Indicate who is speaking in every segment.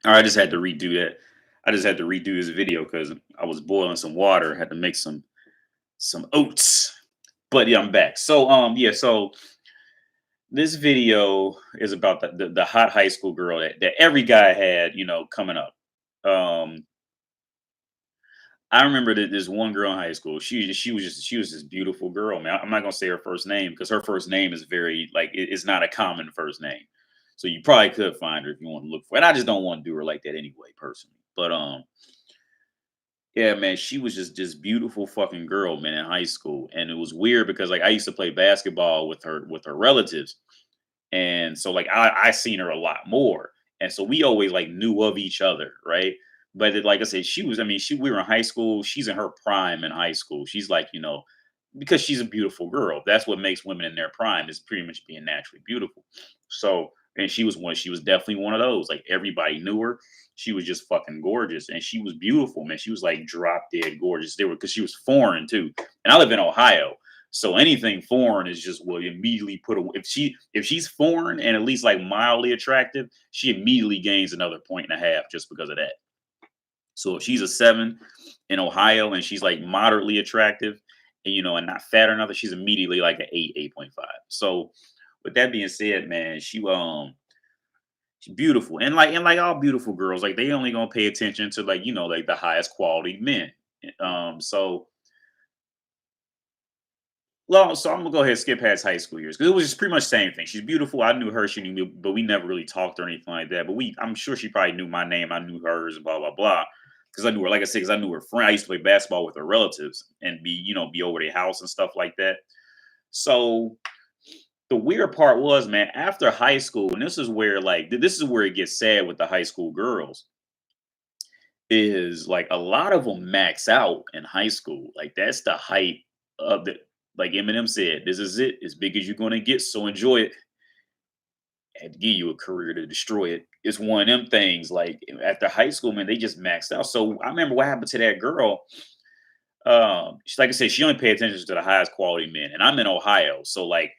Speaker 1: I just had to redo that. I just had to redo this video because I was boiling some water. Had to make some oats. But yeah, I'm back. So yeah, so this video is about the hot high school girl that every guy had, coming up. Um, I remember that this one girl in high school. She was this beautiful girl, man. I'm not gonna say her first name because her first name is very like it's not a common first name. So you probably could find her if you want to look for it. And I just don't want to do her like that anyway, personally. But yeah, man, she was just this beautiful fucking girl, man, in high school. And it was weird because like I used to play basketball with her relatives. And so like I seen her a lot more. And so we always like knew of each other, right? But like I said, she was, I mean, we were in high school. She's in her prime in high school. She's like, because she's a beautiful girl. That's what makes women in their prime is pretty much being naturally beautiful. So, and she was definitely one of those. Like everybody knew her. She was just fucking gorgeous. And she was beautiful, man. She was like drop dead gorgeous. They were because she was foreign too. And I live in Ohio. So anything foreign is just will immediately put a if she's foreign and at least like mildly attractive, she immediately gains another point and a half just because of that. So if she's a 7 in Ohio and she's like moderately attractive and and not fat or nothing, she's immediately like an 8, 8.5. So with that being said, man, she's beautiful. And like all beautiful girls, like they only gonna pay attention to like, like the highest quality men. So well, so I'm gonna go ahead and skip past high school years because it was just pretty much the same thing. She's beautiful. I knew her. She knew me, but we never really talked or anything like that. But I'm sure she probably knew my name. I knew hers, and blah blah blah. Because I knew her, like I said, because I knew her friend. I used to play basketball with her relatives and be over their house and stuff like that. So the weird part was, man, after high school, and this is where this is where it gets sad with the high school girls. Is like a lot of them max out in high school. Like that's the height of the like Eminem said, this is it, as big as you're gonna get. So enjoy it. Had to give you a career to destroy it. It's one of them things. Like after high school, man, they just maxed out. So I remember what happened to that girl. Like I said, she only paid attention to the highest quality men, and I'm in Ohio, so like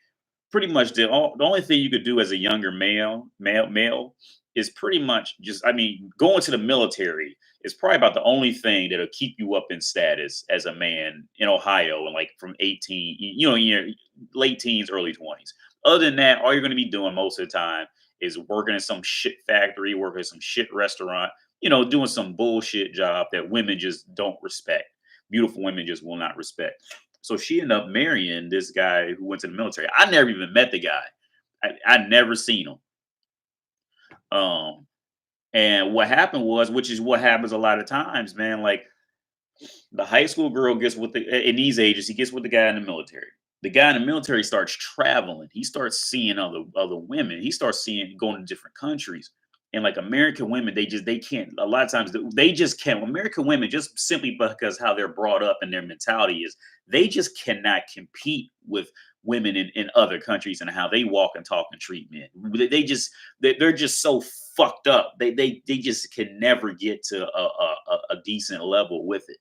Speaker 1: pretty much the only thing you could do as a younger male is pretty much just I mean going to the military is probably about the only thing that'll keep you up in status as a man in Ohio and like from 18 in your late teens early 20s. Other than that, all you're going to be doing most of the time is working in some shit factory, working in some shit restaurant, doing some bullshit job that women just don't respect. Beautiful women just will not respect. So she ended up marrying this guy who went to the military. I never even met the guy. I never seen him. Um, and what happened was, which is what happens a lot of times, man. Like the high school girl gets with in these ages, he gets with the guy in the military. The guy in the military starts traveling. He starts seeing other women. He starts seeing going to different countries. And like American women, they can't. A lot of times they just can't. American women just simply because how they're brought up and their mentality is, they just cannot compete with women in other countries and how they walk and talk and treat men. They're just so fucked up. They just can never get to a decent level with it.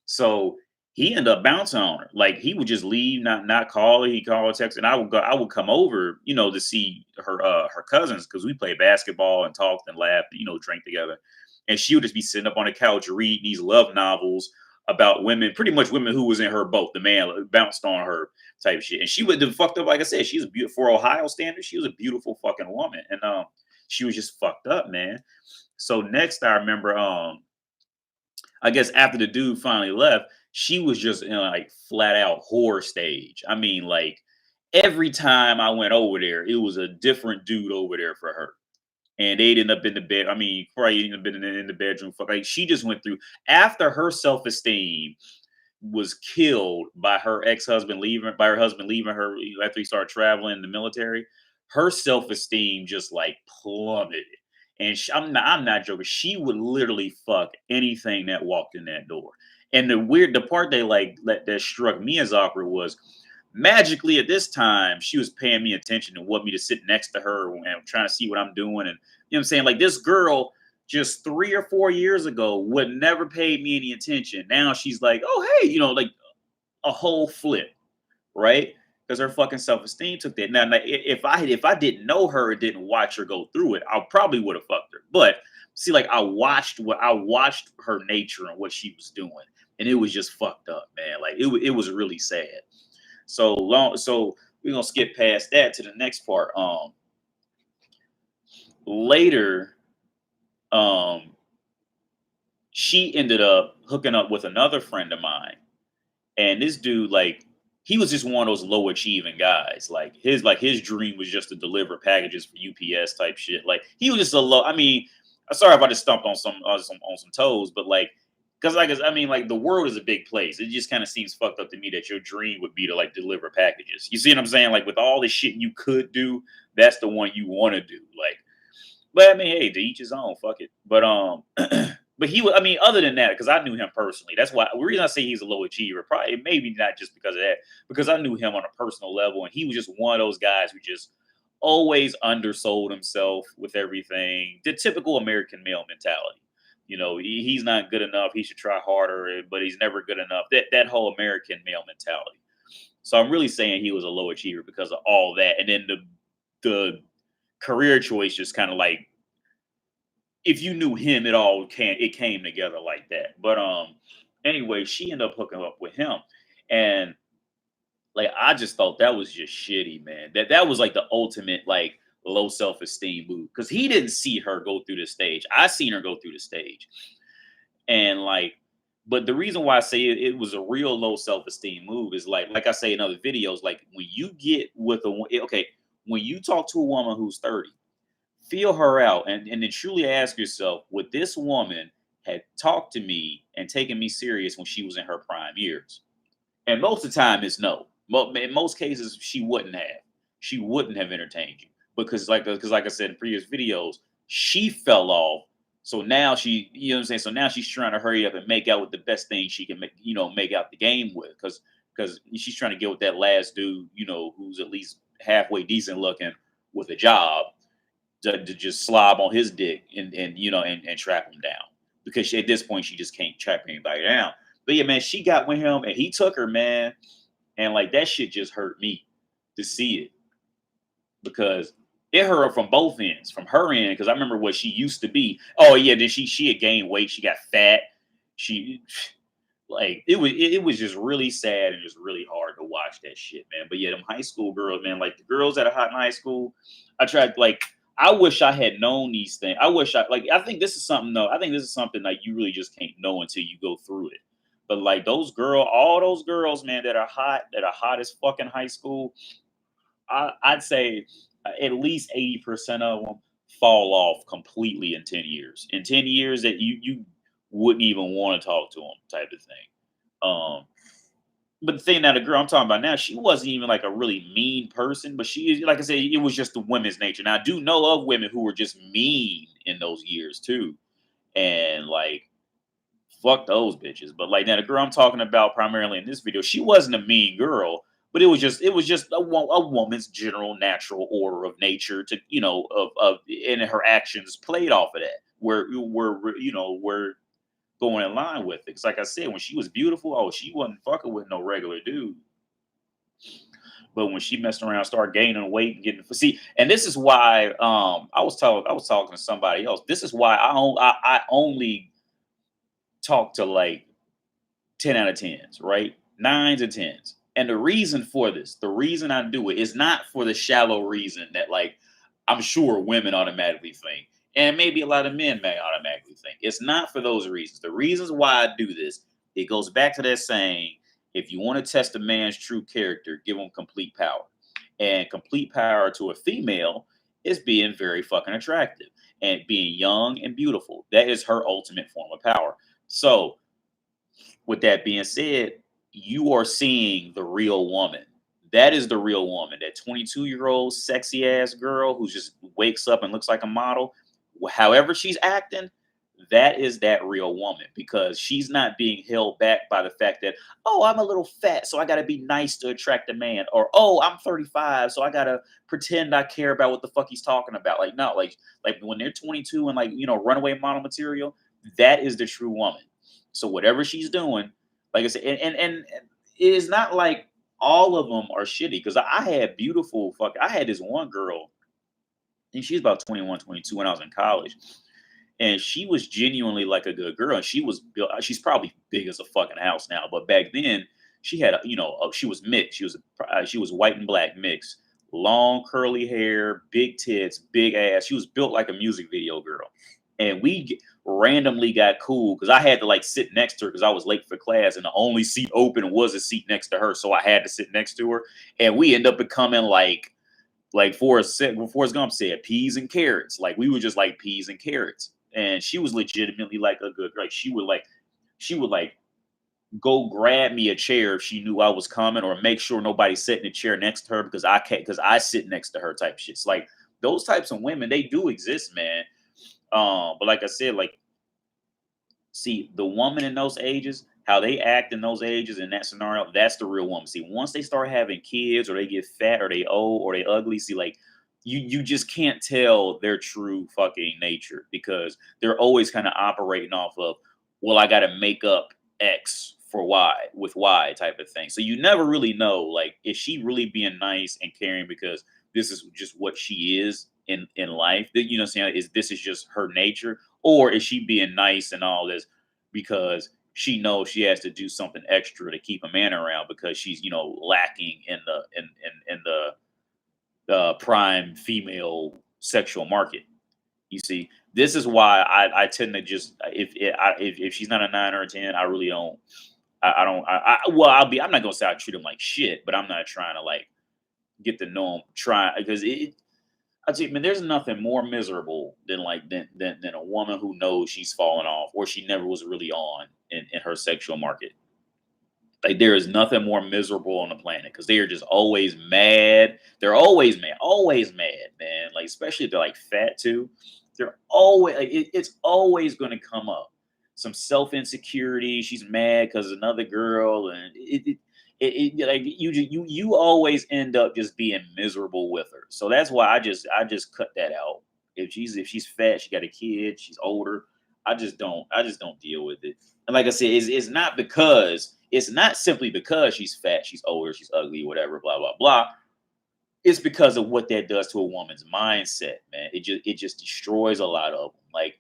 Speaker 1: So he ended up bouncing on her. Like he would just leave, not call her. He called, text, and I would come over, to see her cousins because we played basketball and talked and laughed, drank together. And she would just be sitting up on the couch reading these love novels about women, pretty much women who was in her boat. The man bounced on her type shit, and she would have fucked up. Like I said, she's a beautiful for Ohio standards. She was a beautiful fucking woman, and she was just fucked up, man. So next, I remember I guess after the dude finally left, she was just in like flat out horror stage. I mean, like every time I went over there, it was a different dude over there for her. And they'd end up in the bed. I mean, probably ended up in the bedroom. Fuck, like she just went through after her self-esteem was killed by by her husband leaving her after he started traveling in the military. Her self-esteem just like plummeted. And I'm not joking. She would literally fuck anything that walked in that door. And the part that struck me as awkward was magically at this time she was paying me attention and want me to sit next to her and trying to see what I'm doing. And you know what I'm saying? Like this girl just 3 or 4 years ago would never pay me any attention. Now she's like, oh hey, like a whole flip, right? because her fucking self-esteem took that. Now, if I didn't know her or didn't watch her go through it, I probably would have fucked her. But see, like I watched her nature and what she was doing, and it was just fucked up, man. Like it was really sad. So we're gonna skip past that to the next part. Later, um, she ended up hooking up with another friend of mine. And this dude, like, he was just one of those low achieving guys. Like his dream was just to deliver packages for UPS type shit. Like he was just a low. I mean, I'm sorry if I just stumped on some toes, but like, because I mean, like the world is a big place. It just kind of seems fucked up to me that your dream would be to like deliver packages. You see what I'm saying? Like with all the shit you could do, that's the one you want to do. Like, but I mean, hey, to each his own. Fuck it. But but he was. I mean, other than that, because I knew him personally. That's why the reason I say he's a low achiever. Probably maybe not just because of that, because I knew him on a personal level, and he was just one of those guys who just always undersold himself with everything. The typical American male mentality. You know, he's not good enough. He should try harder, but he's never good enough. That whole American male mentality. So I'm really saying he was a low achiever because of all that, and then the career choice just kind of like if you knew him, it came together like that. But anyway, she ended up hooking up with him, and like I just thought that was just shitty, man. That was like the ultimate like low self esteem move because he didn't see her go through the stage. I seen her go through the stage, and like, but the reason why I say it was a real low self esteem move is like I say in other videos, like when you get with okay, when you talk to a woman who's 30, feel her out and then truly ask yourself, would this woman had talked to me and taken me serious when she was in her prime years? And most of the time it's no. In most cases, she wouldn't have. She wouldn't have entertained you because like I said in previous videos, she fell off. So now you know what I'm saying. So now she's trying to hurry up and make out with the best thing she can make, make out the game with, because she's trying to get with that last dude, who's at least halfway decent looking with a job to just slob on his dick and trap him down because at this point she just can't trap anybody down. But yeah, man, she got with him and he took her, man, and like that shit just hurt me to see it because it hurt her from both ends, from her end because I remember what she used to be. Oh yeah, then she had gained weight, she got fat, she like it was just really sad and just really hard to watch that shit, man. But yeah, them high school girls, man, like the girls that are hot in high school, I tried like I wish I had known these things. I think this is something though. I think this is something like you really just can't know until you go through it. But like all those girls, man, that are hot as fucking high school, I'd say at least 80% of them fall off completely in 10 years. In 10 years that you wouldn't even want to talk to them type of thing. Um, but the thing that the girl I'm talking about now, she wasn't even like a really mean person, but she, like I said, it was just the women's nature. Now I do know of women who were just mean in those years too, and like fuck those bitches. But like now the girl I'm talking about primarily in this video, she wasn't a mean girl, but it was just a woman's general natural order of nature to of and her actions played off of that. Where going in line with it. Because like I said, when she was beautiful, oh, she wasn't fucking with no regular dude. But when she messed around, started gaining weight and getting see, and this is why I was talking to somebody else. This is why I only talk to like 10 out of 10s, right? Nines and tens. And the reason for this, the reason I do it is not for the shallow reason that like I'm sure women automatically think, and maybe a lot of men may automatically think. It's not for those reasons. The reasons why I do this, it goes back to that saying, if you want to test a man's true character, give him complete power. And complete power to a female is being very fucking attractive and being young and beautiful. That is her ultimate form of power. So with that being said, you are seeing the real woman. That is the real woman. That 22-year-old sexy ass girl who just wakes up and looks like a model. However she's acting, that is that real woman because she's not being held back by the fact that, oh, I'm a little fat, so I got to be nice to attract a man. Or, oh, I'm 35, so I got to pretend I care about what the fuck he's talking about. Like, no, like when they're 22 and like, runaway model material, that is the true woman. So whatever she's doing, like I said, and it is not like all of them are shitty. Because I had beautiful I had this one girl, and she's about 21, 22 when I was in college. And she was genuinely like a good girl. And she was built, she's probably big as a fucking house now. But back then, she had, she was mixed. She was white and black mixed, long curly hair, big tits, big ass. She was built like a music video girl. And randomly got cool because I had to like sit next to her because I was late for class, and the only seat open was a seat next to her, so I had to sit next to her. And we end up becoming like Forrest Gump said, peas and carrots. Like we were just like peas and carrots. And she was legitimately like a good, like she would go grab me a chair if she knew I was coming, or make sure nobody sat in the chair next to her because I can't, because I sit next to her type shit. It's like those types of women, they do exist, man. But like I said, like, see, the woman in those ages, how they act in those ages in that scenario, that's the real woman. See, once they start having kids, or they get fat, or they old, or they ugly, see, like, you just can't tell their true fucking nature because they're always kind of operating off of, well, I got to make up X for Y with Y type of thing. So you never really know, like, is she really being nice and caring because this is just what she is in life? That, you know what I'm saying? Is this is just her nature, or is she being nice and all this because she knows she has to do something extra to keep a man around because she's, lacking in the prime female sexual market. You see, this is why I tend to just, if she's not a 9 or a 10, I really don't. I don't. Well, I'm not gonna say I treat them like shit, but I'm not trying to like get to know them. Try because I tell you, man, there's nothing more miserable than than a woman who knows she's fallen off or she never was really on in her sexual market. Like there is nothing more miserable on the planet because they are just always mad. They're always mad, man. Like especially if they're like fat too. They're always like, it's always going to come up. Some self insecurity. She's mad because another girl, and like you always end up just being miserable with her. So that's why I just cut that out. If she's fat, she got a kid, she's older. I just don't deal with it. And like I said, it's not simply because she's fat, she's older, she's ugly, whatever, blah blah blah. It's because of what that does to a woman's mindset, man. It just destroys a lot of them. Like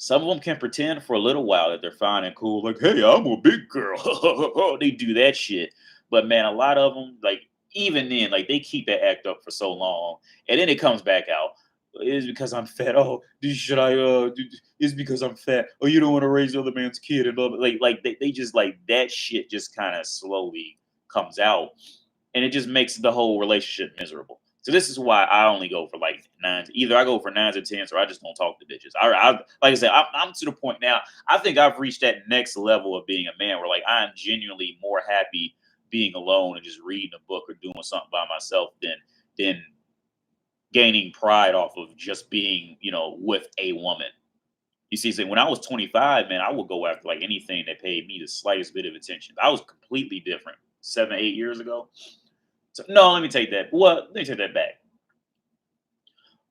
Speaker 1: some of them can pretend for a little while that they're fine and cool, like, hey, I'm a big girl. They do that shit. But man, a lot of them, like, even then, like, they keep that act up for so long. And then it comes back out. It's because I'm fat. Oh, should I, it's because I'm fat. Oh, you don't want to raise the other man's kid. And blah, blah. Like they just, like, that shit just kind of slowly comes out. And it just makes the whole relationship miserable. So this is why I only go for like nines. Either I go for 9s or 10s, or I just don't talk to bitches. Like I said, I'm to the point now. I think I've reached that next level of being a man, where like I am genuinely more happy being alone and just reading a book or doing something by myself than gaining pride off of just being, with a woman. You see, so when I was 25, man, I would go after like anything that paid me the slightest bit of attention. I was completely different 7, 8 years ago. So no, let me take that. Well, let me take that back.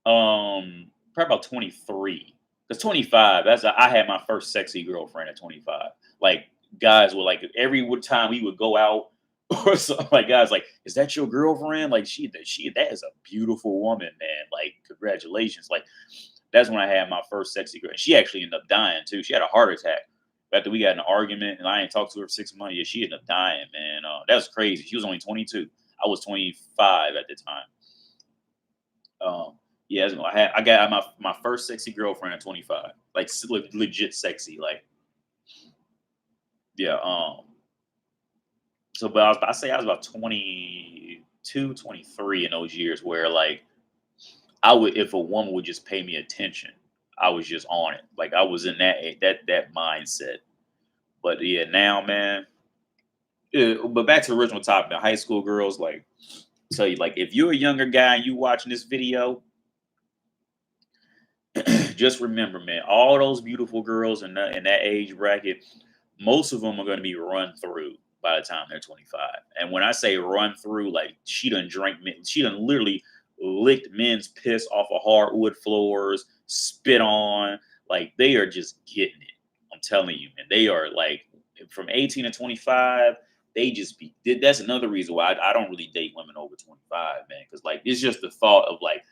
Speaker 1: Probably about 23. Because 25, I had my first sexy girlfriend at 25. Like guys would like every time we would go out or something, like guys like, is that your girlfriend? Like that is a beautiful woman, man. Like congratulations. Like that's when I had my first sexy girl. And she actually ended up dying too. She had a heart attack after we got in an argument, and I ain't talked to her for 6 months. Yeah, she ended up dying, man. That was crazy. She was only 22. I was 25 at the time. Yeah, I got my first sexy girlfriend at 25, like legit sexy, like yeah. So, but I say I was about 22, 23 in those years where like I would, if a woman would just pay me attention, I was just on it. Like I was in that mindset. But yeah, now, man. Yeah, but back to the original topic, the high school girls, like tell you, like if you're a younger guy and you watching this video, just remember, man, all those beautiful girls in that age bracket, most of them are going to be run through by the time they're 25. And when I say run through, like she done literally licked men's piss off of hardwood floors, spit on, like they are just getting it. I'm telling you, man, they are like from 18 to 25. they just be. That's another reason why I don't really date women over 25, man. Because like it's just the thought of like,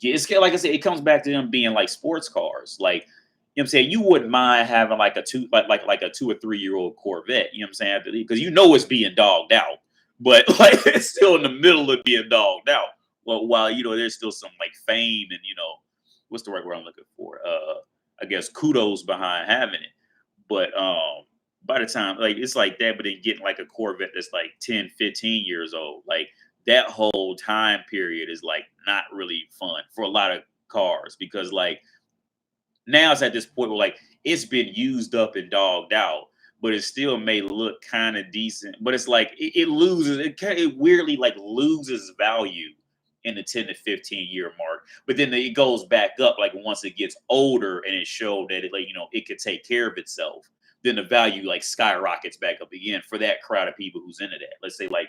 Speaker 1: it's like I said, it comes back to them being like sports cars. Like, you know what I'm saying? You wouldn't mind having like a like a 2 or 3 year old Corvette, you know what I'm saying? Because you know it's being dogged out, but like it's still in the middle of being dogged out. Well, while you know there's still some like fame and what's the right word I'm looking for? I guess kudos behind having it. But by the time like it's like that, but then getting like a Corvette that's like 10, 15 years old, like that whole time period is like not really fun for a lot of cars because like now it's at this point where like it's been used up and dogged out, but it still may look kind of decent. But it's like it loses it weirdly like loses value in the 10 to 15 year mark. But then it goes back up like once it gets older and it showed that it like it could take care of itself. Then the value like skyrockets back up again for that crowd of people who's into that. Let's say like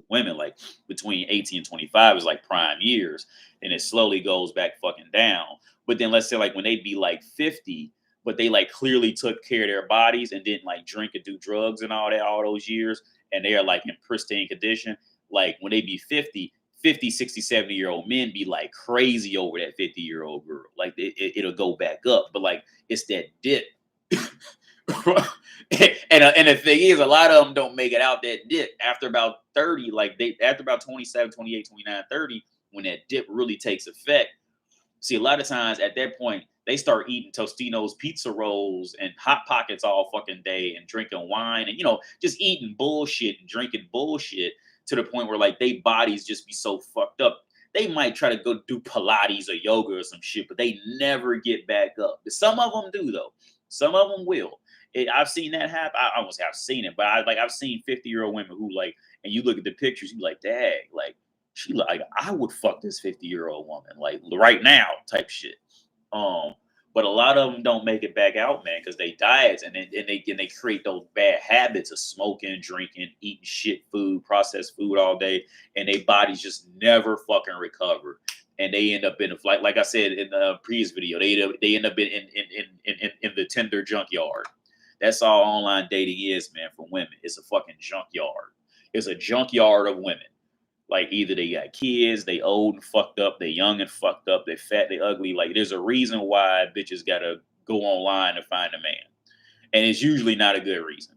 Speaker 1: women like between 18 and 25 is like prime years and it slowly goes back fucking down. But then let's say like when they be like 50 but they like clearly took care of their bodies and didn't like drink and do drugs and all that all those years and they are like in pristine condition, like when they be 50, 50, 60, 70-year-old men be like crazy over that 50-year-old girl. Like it'll go back up, but like it's that dip. And the thing is, a lot of them don't make it out that dip after about 30, like they after about 27, 28, 29, 30, when that dip really takes effect. See, a lot of times at that point, they start eating Tostino's pizza rolls and Hot Pockets all fucking day and drinking wine and, just eating bullshit and drinking bullshit to the point where like they bodies just be so fucked up. They might try to go do Pilates or yoga or some shit, but they never get back up. Some of them do, though. Some of them will. I've seen that happen. I almost have seen it, but I've seen 50-year-old women who like, and you look at the pictures, you like, dang, like she like I would fuck this 50-year-old woman like right now type shit. Um, but a lot of them don't make it back out, man, because they diets and they create those bad habits of smoking, drinking, eating shit food, processed food all day, and their bodies just never fucking recover. And they end up in a flight, like I said in the previous video, they end up in the Tinder junkyard. That's all online dating is, man, for women. It's a fucking junkyard. It's a junkyard of women. Like either they got kids, they old and fucked up, they young and fucked up, they fat, they ugly. Like there's a reason why bitches gotta go online to find a man. And it's usually not a good reason.